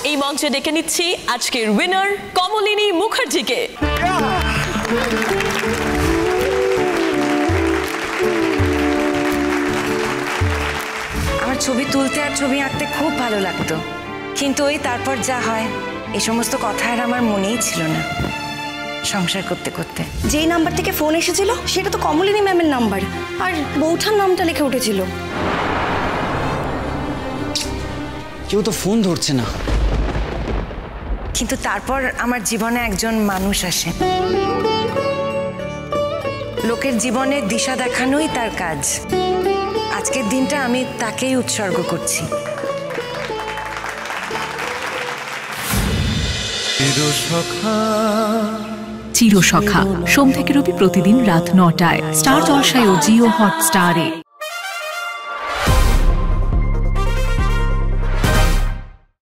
এই মঞ্চে ডেকে নিচ্ছি আজকের উইনার কমলিনী মুখার্জিকে। আমার ছবি তুলতে আর ছবি আঁকতে খুব ভালো লাগতো, কিন্তু ওই তারপর যা হয় এই সমস্ত কথা আর আমার মনেই ছিল না। সংসার করতে করতে যেই নাম্বার থেকে ফোন এসেছিল সেটা তো কমলিনী ম্যামের নাম্বার, আর বৌঠার নামটা লিখে উঠেছিল। কেউ তো ফোন ধরছে না। কিন্তু তারপর আমার জীবনে একজন মানুষ আসে। লোকের জীবনে দিশা দেখানোই তার কাজ। আজকের দিনটা আমি তাকেই উৎসর্গ করছি। চিরসখা সোম থেকে রবি প্রতিদিন রাত ৯টায় স্টার জলসায় ও জিও হটস্টারে।